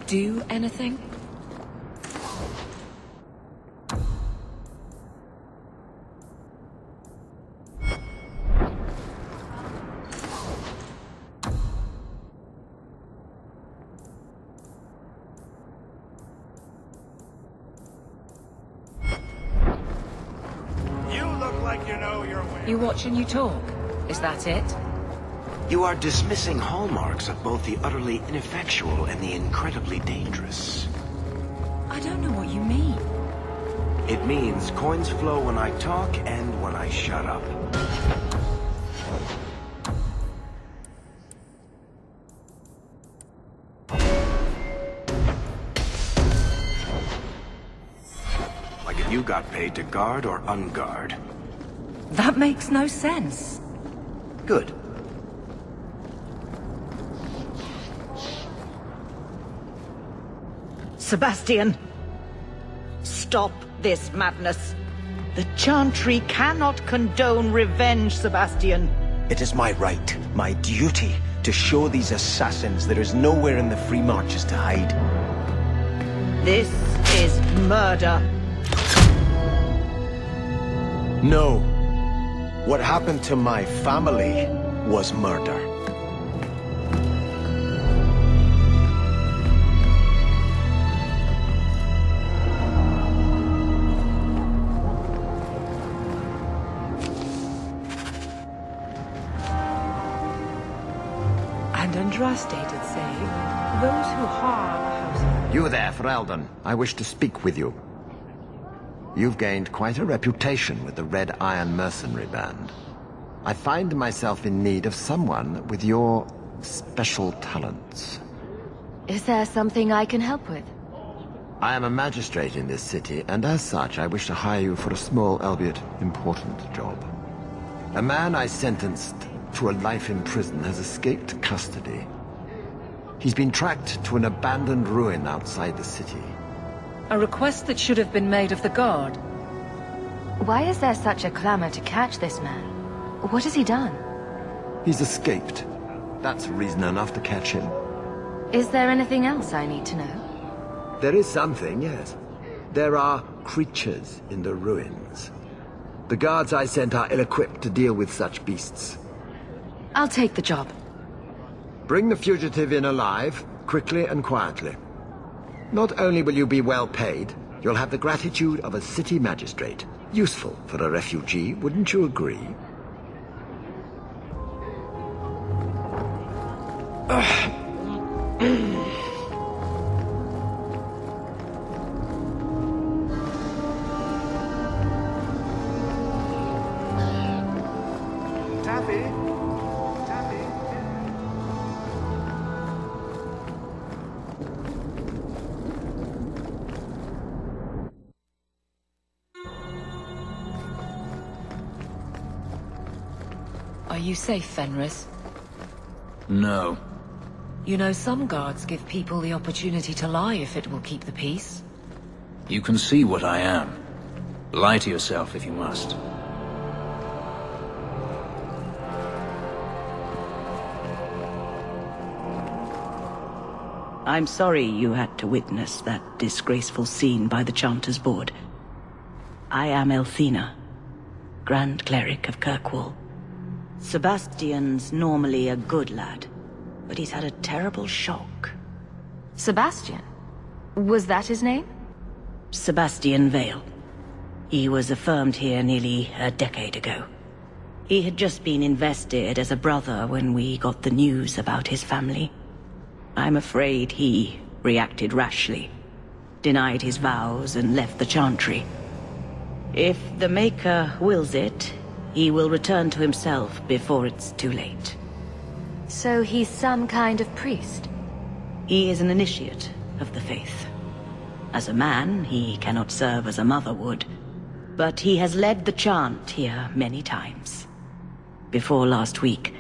do anything? You watch and you talk. Is that it? You are dismissing hallmarks of both the utterly ineffectual and the incredibly dangerous. I don't know what you mean. It means coins flow when I talk and when I shut up. Like if you got paid to guard or unguard. That makes no sense. Good. Sebastian! Stop this madness. The Chantry cannot condone revenge, Sebastian. It is my right, my duty, to show these assassins there is nowhere in the Free Marches to hide. This is murder. No. What happened to my family was murder. And Andra stated, say, those who harm a household... You there, Ferelden. I wish to speak with you. You've gained quite a reputation with the Red Iron Mercenary Band. I find myself in need of someone with your special talents. Is there something I can help with? I am a magistrate in this city, and as such I wish to hire you for a small, albeit important, job. A man I sentenced to a life in prison has escaped custody. He's been tracked to an abandoned ruin outside the city. A request that should have been made of the guard. Why is there such a clamor to catch this man? What has he done? He's escaped. That's reason enough to catch him. Is there anything else I need to know? There is something, yes. There are creatures in the ruins. The guards I sent are ill-equipped to deal with such beasts. I'll take the job. Bring the fugitive in alive, quickly and quietly. Not only will you be well paid, you'll have the gratitude of a city magistrate. Useful for a refugee, wouldn't you agree? Are you safe, Fenris? No. You know, some guards give people the opportunity to lie if it will keep the peace. You can see what I am. Lie to yourself if you must. I'm sorry you had to witness that disgraceful scene by the Chanter's Board. I am Elthina, Grand Cleric of Kirkwall. Sebastian's normally a good lad, but he's had a terrible shock. Sebastian? Was that his name? Sebastian Vael. He was affirmed here nearly a decade ago. He had just been invested as a brother when we got the news about his family. I'm afraid he reacted rashly, denied his vows and left the Chantry. If the Maker wills it, he will return to himself before it's too late. So he's some kind of priest? He is an initiate of the faith. As a man, he cannot serve as a mother would, but he has led the chant here many times. Before last week,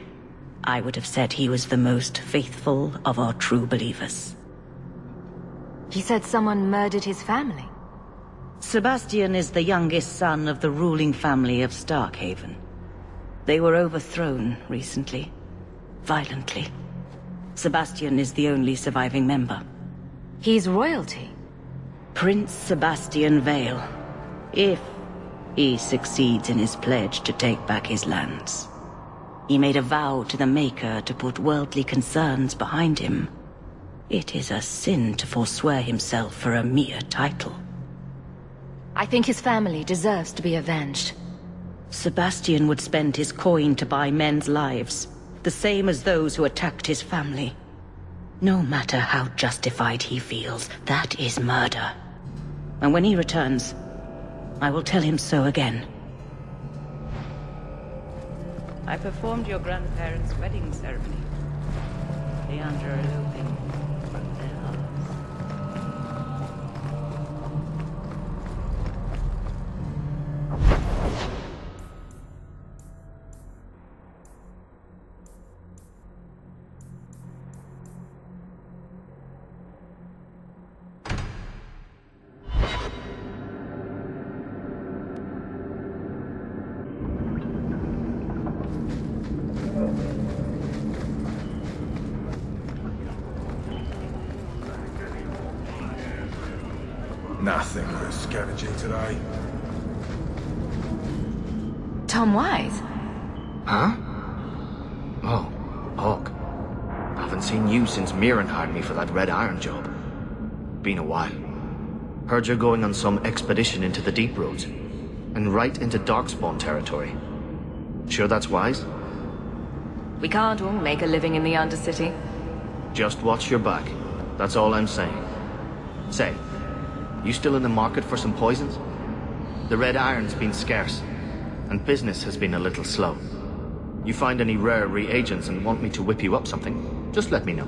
I would have said he was the most faithful of our true believers. He said someone murdered his family. Sebastian is the youngest son of the ruling family of Starkhaven. They were overthrown recently, violently. Sebastian is the only surviving member. He's royalty. Prince Sebastian Vael, if he succeeds in his pledge to take back his lands. He made a vow to the Maker to put worldly concerns behind him. It is a sin to forswear himself for a mere title. I think his family deserves to be avenged. Sebastian would spend his coin to buy men's lives, the same as those who attacked his family. No matter how justified he feels, that is murder. And when he returns, I will tell him so again. I performed your grandparents' wedding ceremony. Leandra eloping from their hearts. Nothing worth scavenging today. Tom Wise? Huh? Oh, Hawke. Haven't seen you since Mirren hired me for that Red Iron job. Been a while. Heard you're going on some expedition into the Deep Roads. And right into Darkspawn territory. Sure that's wise? We can't all make a living in the Undercity. Just watch your back. That's all I'm saying. Say, you still in the market for some poisons? The Red Iron's been scarce, and business has been a little slow. You find any rare reagents and want me to whip you up something, just let me know.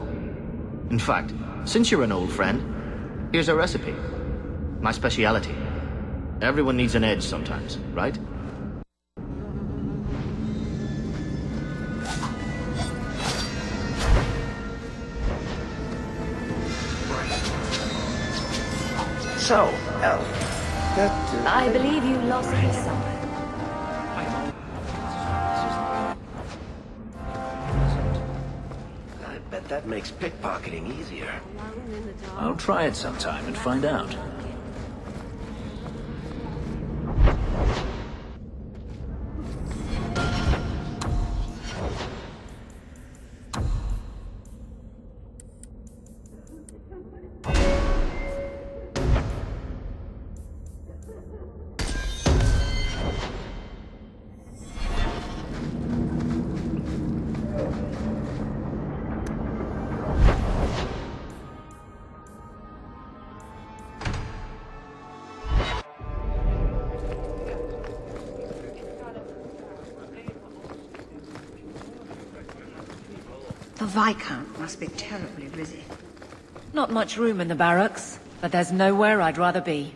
In fact, since you're an old friend, here's a recipe. My speciality. Everyone needs an edge sometimes, right? So, Elf, I believe you lost me somewhere. I bet that makes pickpocketing easier. I'll try it sometime and find out. The Viscount must be terribly busy. Not much room in the barracks, but there's nowhere I'd rather be.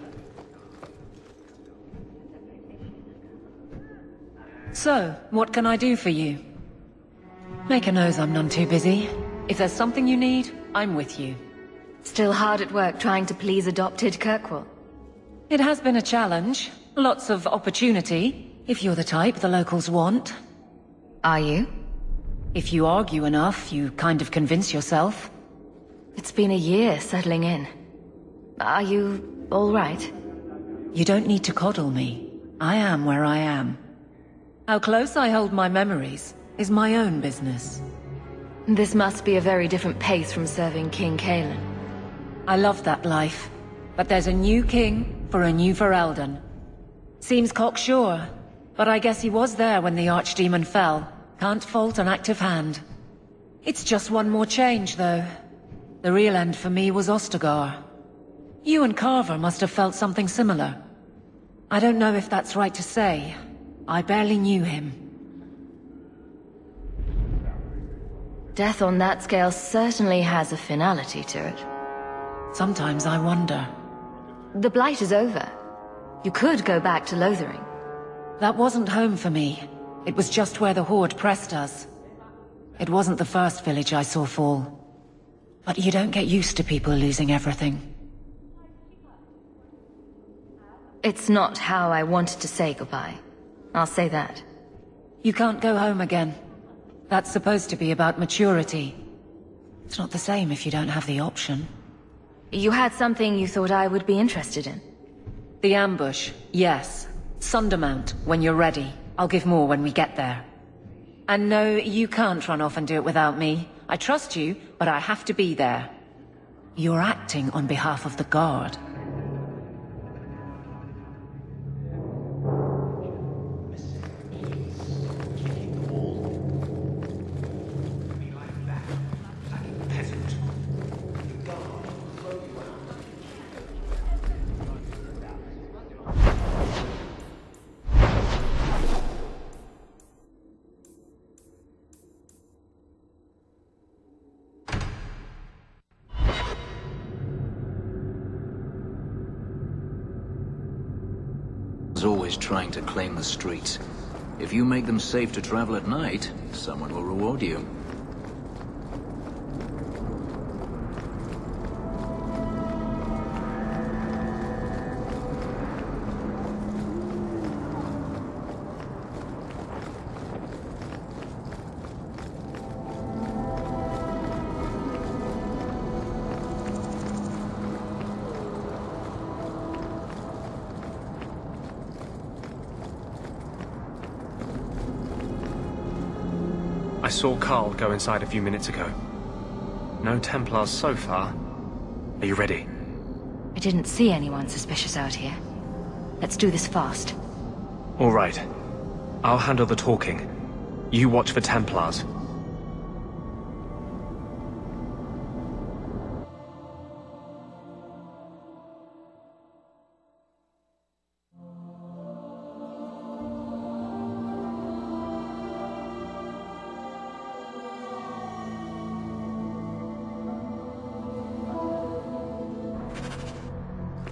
So, what can I do for you? Make a nose I'm none too busy. If there's something you need, I'm with you. Still hard at work trying to please adopted Kirkwall. It has been a challenge. Lots of opportunity, if you're the type the locals want. Are you? If you argue enough, you kind of convince yourself. It's been a year settling in. Are you all right? You don't need to coddle me. I am where I am. How close I hold my memories is my own business. This must be a very different pace from serving King Cailan. I love that life, but there's a new king for a new Ferelden. Seems cocksure, but I guess he was there when the Archdemon fell. Can't fault an active hand. It's just one more change, though. The real end for me was Ostagar. You and Carver must have felt something similar. I don't know if that's right to say. I barely knew him. Death on that scale certainly has a finality to it. Sometimes I wonder. The Blight is over. You could go back to Lothering. That wasn't home for me. It was just where the Horde pressed us. It wasn't the first village I saw fall. But you don't get used to people losing everything. It's not how I wanted to say goodbye. I'll say that. You can't go home again. That's supposed to be about maturity. It's not the same if you don't have the option. You had something you thought I would be interested in? The ambush, yes. Sundermount, when you're ready. I'll give more when we get there. And no, you can't run off and do it without me. I trust you, but I have to be there. You're acting on behalf of the Guard. Always trying to claim the streets. If you make them safe to travel at night, someone will reward you. I saw Carl go inside a few minutes ago. No Templars so far. Are you ready? I didn't see anyone suspicious out here. Let's do this fast. All right. I'll handle the talking. You watch for Templars.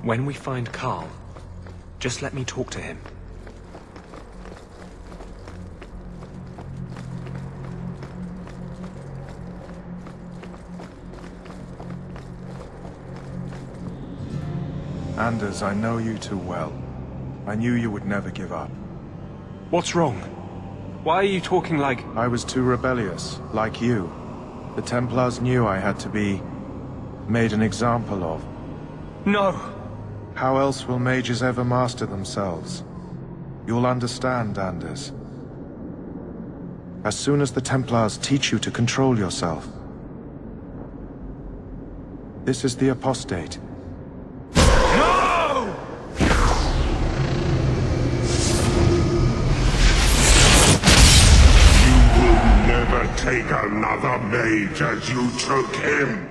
When we find Carl, just let me talk to him. Anders, I know you too well. I knew you would never give up. What's wrong? Why are you talking like... I was too rebellious, like you. The Templars knew I had to be... made an example of. No! How else will mages ever master themselves? You'll understand, Anders. As soon as the Templars teach you to control yourself. This is the apostate. No! You will never take another mage as you took him.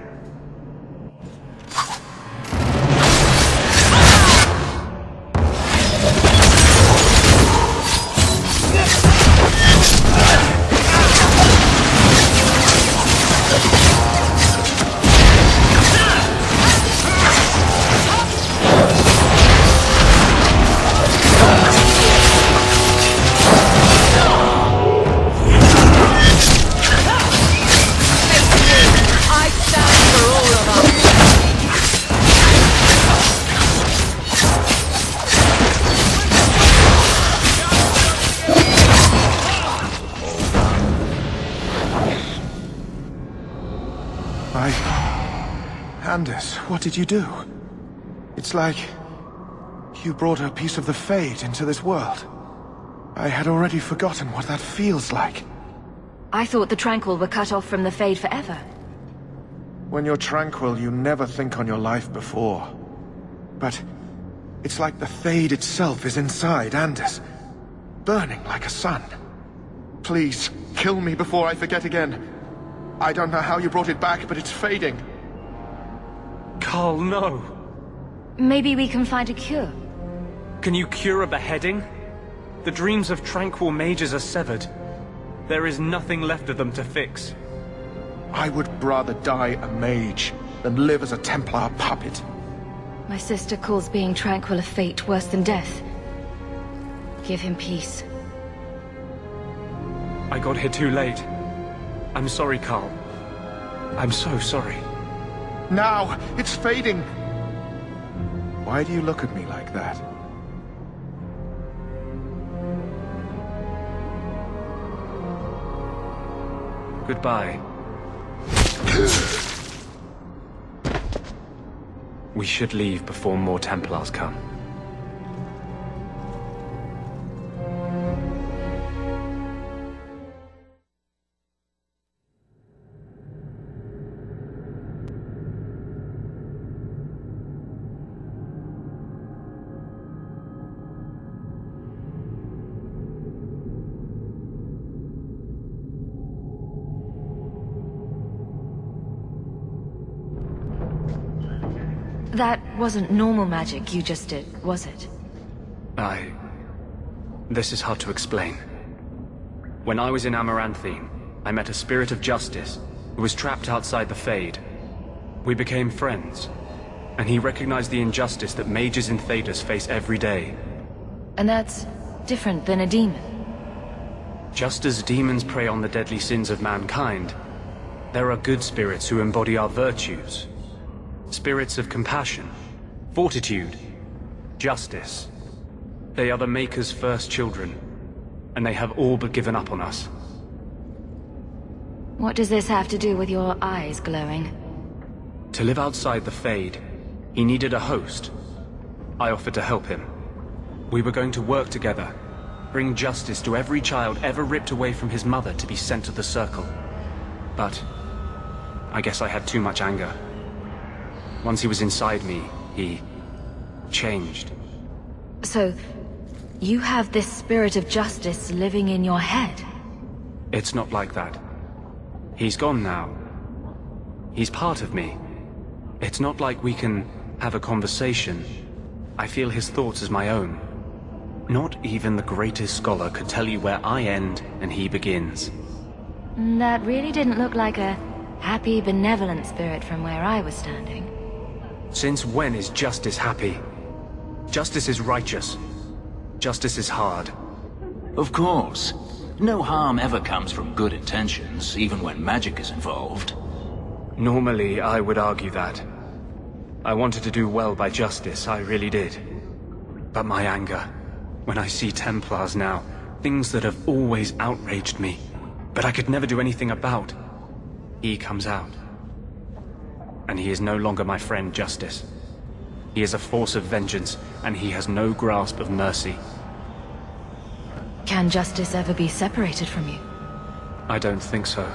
Anders, what did you do? It's like... you brought a piece of the Fade into this world. I had already forgotten what that feels like. I thought the Tranquil were cut off from the Fade forever. When you're tranquil, you never think on your life before. But it's like the Fade itself is inside Anders, burning like a sun. Please, kill me before I forget again. I don't know how you brought it back, but it's fading. Carl, no! Maybe we can find a cure. Can you cure a beheading? The dreams of tranquil mages are severed. There is nothing left of them to fix. I would rather die a mage than live as a Templar puppet. My sister calls being tranquil a fate worse than death. Give him peace. I got here too late. I'm sorry, Carl. I'm so sorry. Now! It's fading! Why do you look at me like that? Goodbye. We should leave before more Templars come. That wasn't normal magic you just did, was it? This is hard to explain. When I was in Amaranthine, I met a spirit of justice who was trapped outside the Fade. We became friends, and he recognized the injustice that mages in Tethras face every day. And that's different than a demon. Just as demons prey on the deadly sins of mankind, there are good spirits who embody our virtues. Spirits of compassion, fortitude, justice. They are the Maker's first children, and they have all but given up on us. What does this have to do with your eyes glowing? To live outside the Fade, he needed a host. I offered to help him. We were going to work together, bring justice to every child ever ripped away from his mother to be sent to the Circle. But I guess I had too much anger. Once he was inside me, he changed. So, you have this spirit of justice living in your head? It's not like that. He's gone now. He's part of me. It's not like we can have a conversation. I feel his thoughts as my own. Not even the greatest scholar could tell you where I end and he begins. That really didn't look like a happy, benevolent spirit from where I was standing. Since when is justice happy? Justice is righteous. Justice is hard. Of course. No harm ever comes from good intentions, even when magic is involved. Normally, I would argue that. I wanted to do well by justice, I really did. But my anger, when I see Templars now, things that have always outraged me, but I could never do anything about, he comes out. And he is no longer my friend, Justice. He is a force of vengeance, and he has no grasp of mercy. Can justice ever be separated from you? I don't think so.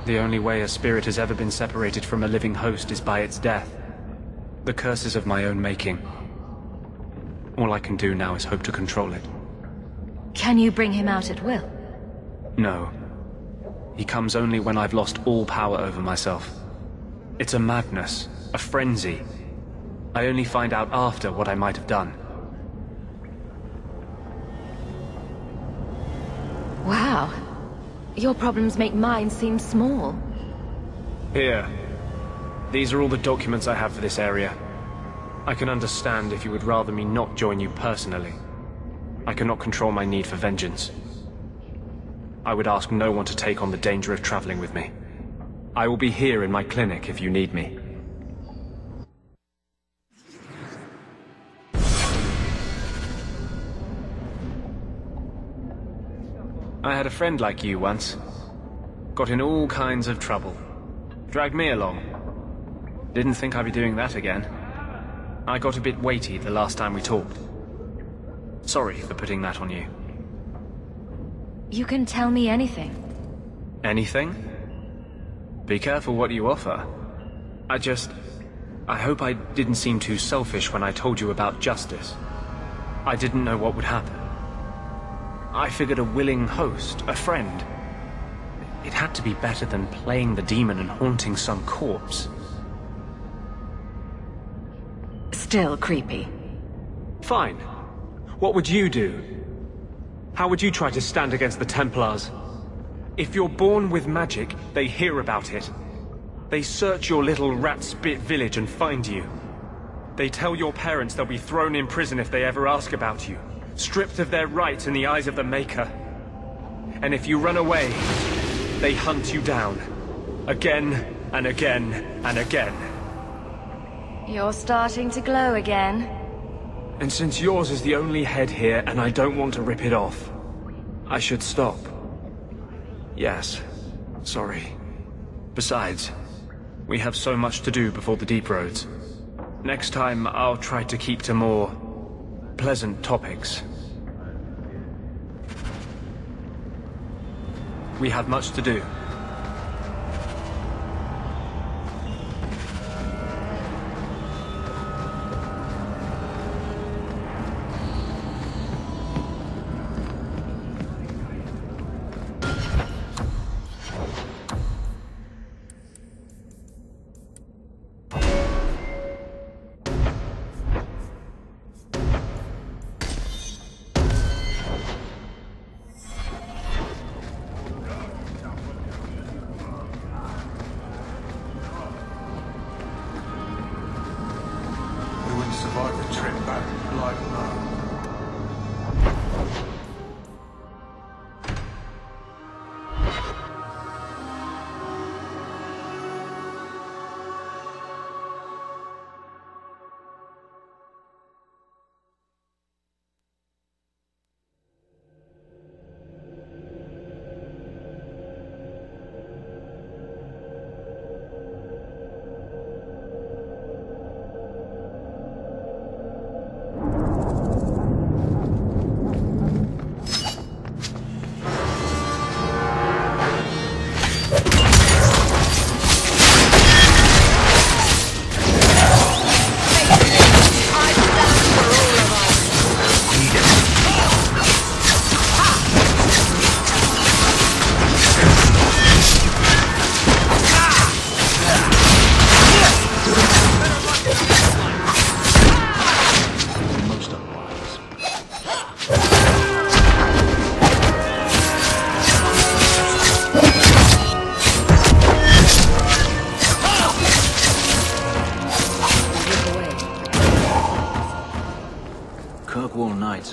The only way a spirit has ever been separated from a living host is by its death. The curse is of my own making. All I can do now is hope to control it. Can you bring him out at will? No. He comes only when I've lost all power over myself. It's a madness, a frenzy. I only find out after what I might have done. Wow. Your problems make mine seem small. Here. These are all the documents I have for this area. I can understand if you would rather me not join you personally. I cannot control my need for vengeance. I would ask no one to take on the danger of traveling with me. I will be here in my clinic if you need me. I had a friend like you once. Got in all kinds of trouble. Dragged me along. Didn't think I'd be doing that again. I got a bit weighty the last time we talked. Sorry for putting that on you. You can tell me anything. Anything? Be careful what you offer. I hope I didn't seem too selfish when I told you about justice. I didn't know what would happen. I figured a willing host, a friend. It had to be better than playing the demon and haunting some corpse. Still creepy. Fine. What would you do? How would you try to stand against the Templars? If you're born with magic, they hear about it. They search your little rat-spit village and find you. They tell your parents they'll be thrown in prison if they ever ask about you, stripped of their rights in the eyes of the Maker. And if you run away, they hunt you down. Again, and again, and again. You're starting to glow again. And since yours is the only head here, and I don't want to rip it off, I should stop. Yes, sorry. Besides, we have so much to do before the Deep Roads. Next time, I'll try to keep to more pleasant topics. We have much to do.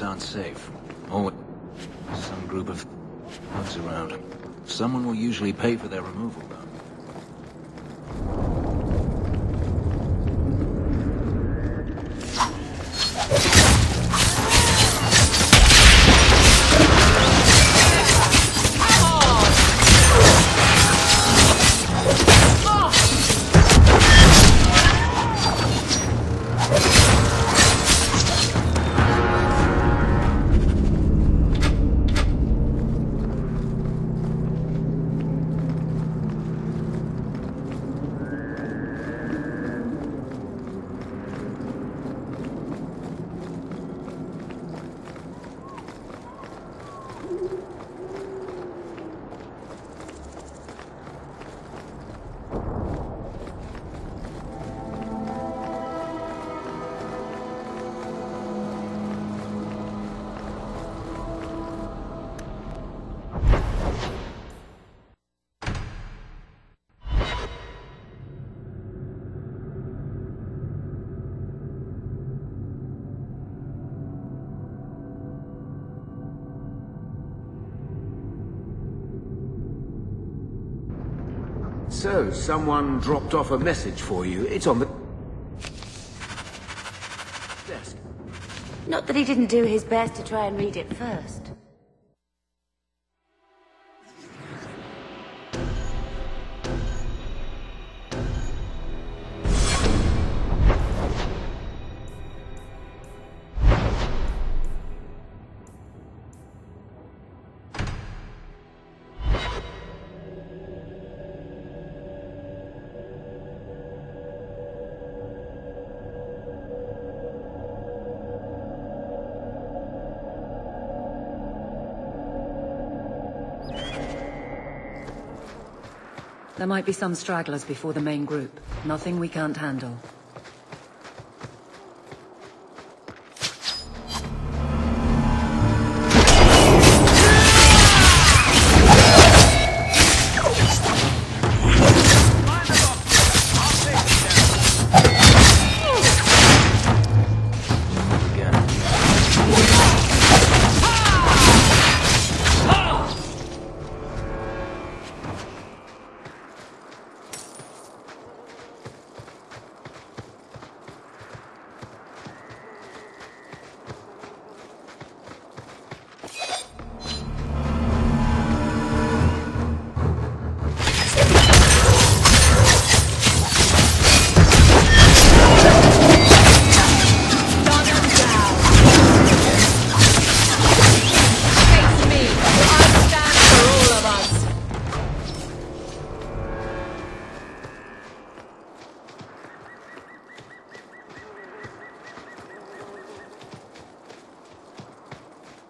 Aren't safe. Or some group of thugs around. Someone will usually pay for their removal, though. So, someone dropped off a message for you. It's on the desk. Not that he didn't do his best to try and read it first. There might be some stragglers before the main group. Nothing we can't handle.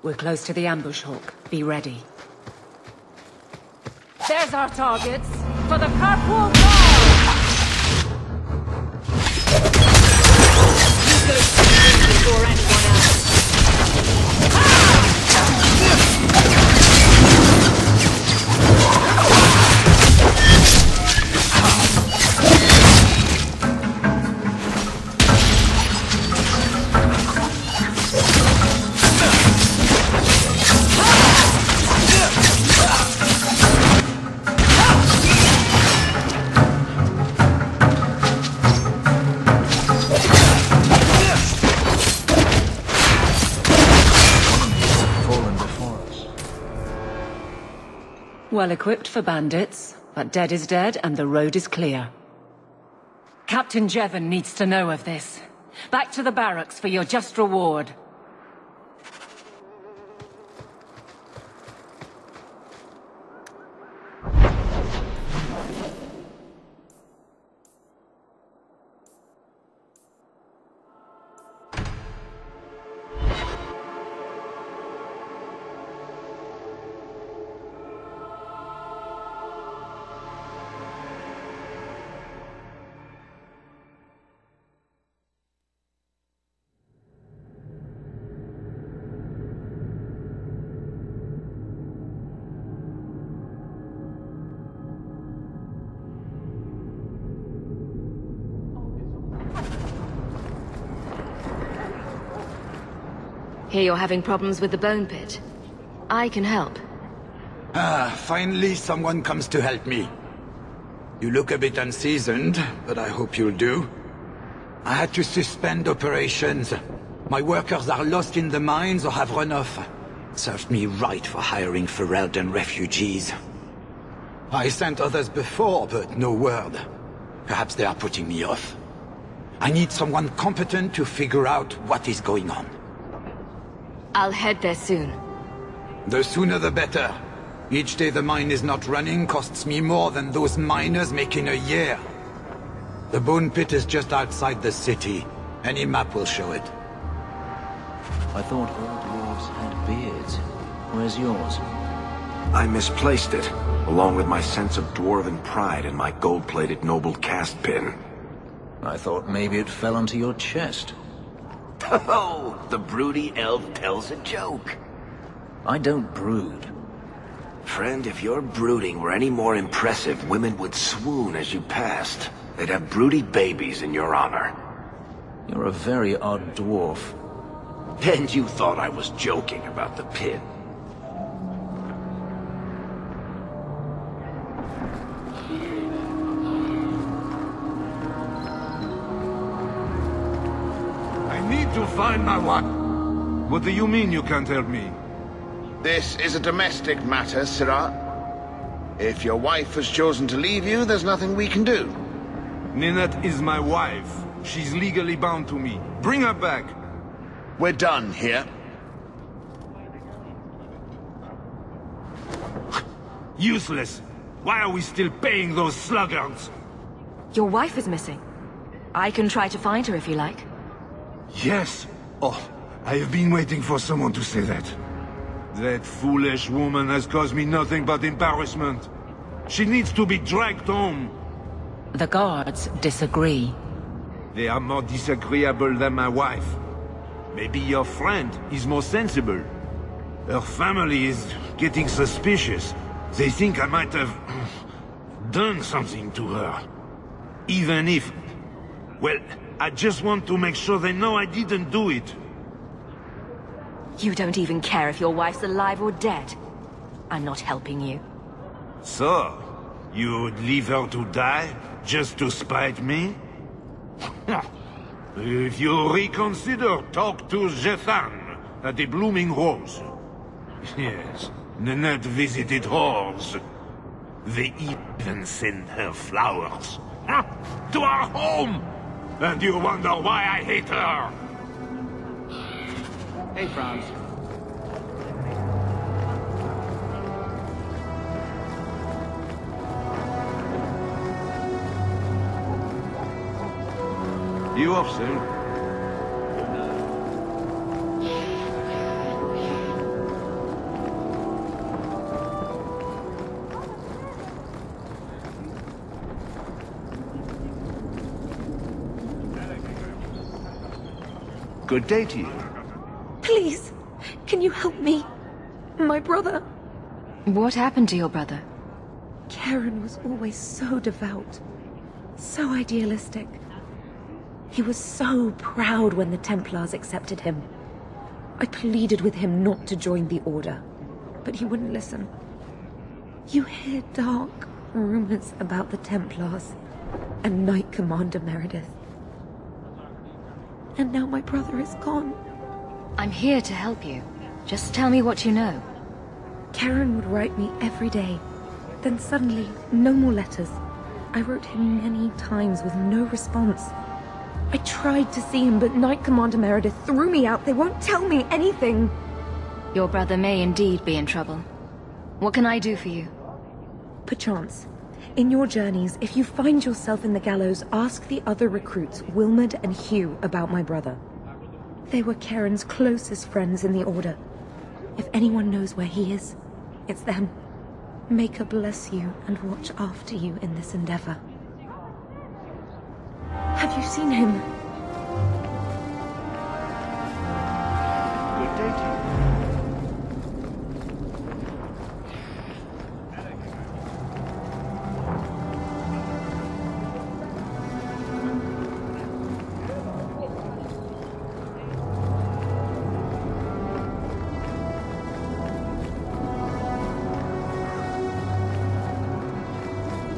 We're close to the ambush, Hawke. Be ready. There's our targets! For the carpool guard! You go before anyone else! Well equipped for bandits, but dead is dead and the road is clear. Captain Jevon needs to know of this. Back to the barracks for your just reward. Hear you're having problems with the bone pit. I can help. Finally someone comes to help me. You look a bit unseasoned, but I hope you'll do. I had to suspend operations. My workers are lost in the mines or have run off. Served me right for hiring Ferelden refugees. I sent others before, but no word. Perhaps they are putting me off. I need someone competent to figure out what is going on. I'll head there soon. The sooner the better. Each day the mine is not running costs me more than those miners make in a year. The bone pit is just outside the city. Any map will show it. I thought all dwarves had beards. Where's yours? I misplaced it, along with my sense of dwarven pride and my gold-plated noble cast pin. I thought maybe it fell onto your chest. Oh, the broody elf tells a joke. I don't brood. Friend, if your brooding were any more impressive, women would swoon as you passed. They'd have broody babies in your honor. You're a very odd dwarf. And you thought I was joking about the pin. To find my wife. What do you mean you can't help me? This is a domestic matter, Sirrah. If your wife has chosen to leave you, there's nothing we can do. Ninette is my wife. She's legally bound to me. Bring her back. We're done here. Useless. Why are we still paying those sluggards? Your wife is missing. I can try to find her if you like. Yes. Oh, I have been waiting for someone to say that. That foolish woman has caused me nothing but embarrassment. She needs to be dragged home. The guards disagree. They are more disagreeable than my wife. Maybe your friend is more sensible. Her family is getting suspicious. They think I might have done something to her. Even if... well, I just want to make sure they know I didn't do it. You don't even care if your wife's alive or dead. I'm not helping you. So, you'd leave her to die, just to spite me? If you reconsider, talk to Jethan at the Blooming Rose. Yes, Ninette visited whores. They even send her flowers. To our home! And you wonder why I hate her! Hey, Franz. You off soon? Good day to you. Please, can you help me? My brother. What happened to your brother? Karen was always so devout, so idealistic. He was so proud when the Templars accepted him. I pleaded with him not to join the Order, but he wouldn't listen. You hear dark rumors about the Templars and Knight Commander Meredith. And now my brother is gone. I'm here to help you. Just tell me what you know. Karen would write me every day. Then suddenly, no more letters. I wrote him many times with no response. I tried to see him, but Knight Commander Meredith threw me out. They won't tell me anything. Your brother may indeed be in trouble. What can I do for you? Perchance. In your journeys, if you find yourself in the gallows, ask the other recruits, Wilmerd and Hugh, about my brother. They were Karen's closest friends in the Order. If anyone knows where he is, it's them. Maker bless you and watch after you in this endeavor. Have you seen him? Good day to you.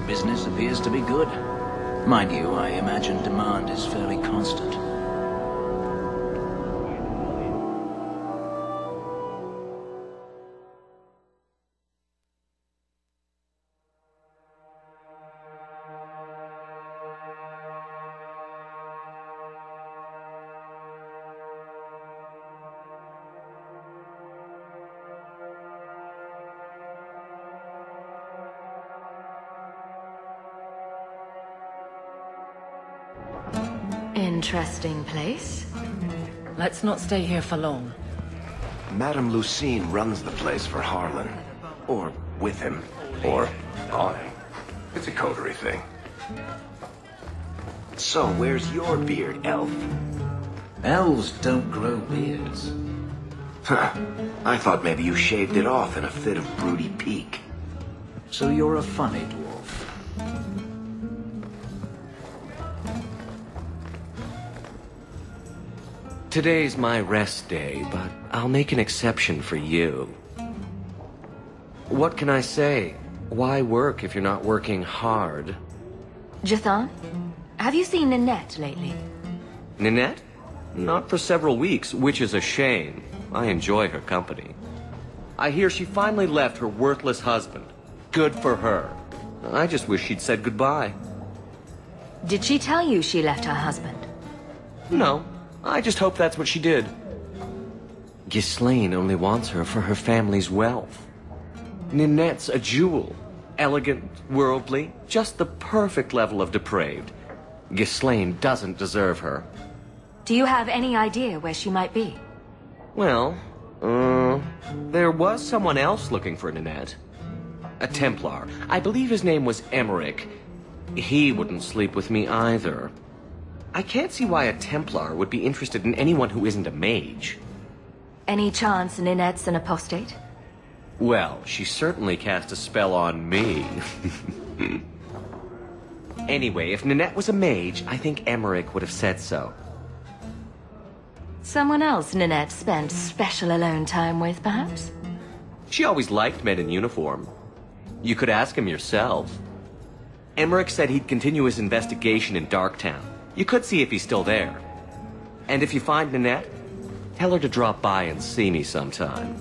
Business appears to be good. Mind you, I imagine demand is fairly constant. Interesting place. Let's not stay here for long. Madame Lucine runs the place for Harlan. Or with him. Or on him. It's a coterie thing. So, where's your beard, elf? Elves don't grow beards. Huh. I thought maybe you shaved it off in a fit of broody pique. So you're a funny dwarf. Today's my rest day, but I'll make an exception for you. What can I say? Why work if you're not working hard? Jathan, have you seen Ninette lately? Ninette? Not for several weeks, which is a shame. I enjoy her company. I hear she finally left her worthless husband. Good for her. I just wish she'd said goodbye. Did she tell you she left her husband? No. I just hope that's what she did. Ghislaine only wants her for her family's wealth. Ninette's a jewel. Elegant, worldly, just the perfect level of depraved. Ghislaine doesn't deserve her. Do you have any idea where she might be? Well, there was someone else looking for Ninette. A Templar. I believe his name was Emmerich. He wouldn't sleep with me either. I can't see why a Templar would be interested in anyone who isn't a mage. Any chance Ninette's an apostate? Well, she certainly cast a spell on me. Anyway, if Ninette was a mage, I think Emmerich would have said so. Someone else Ninette spent special alone time with, perhaps? She always liked men in uniform. You could ask him yourself. Emmerich said he'd continue his investigation in Darktown. You could see if he's still there. And if you find Ninette, tell her to drop by and see me sometime.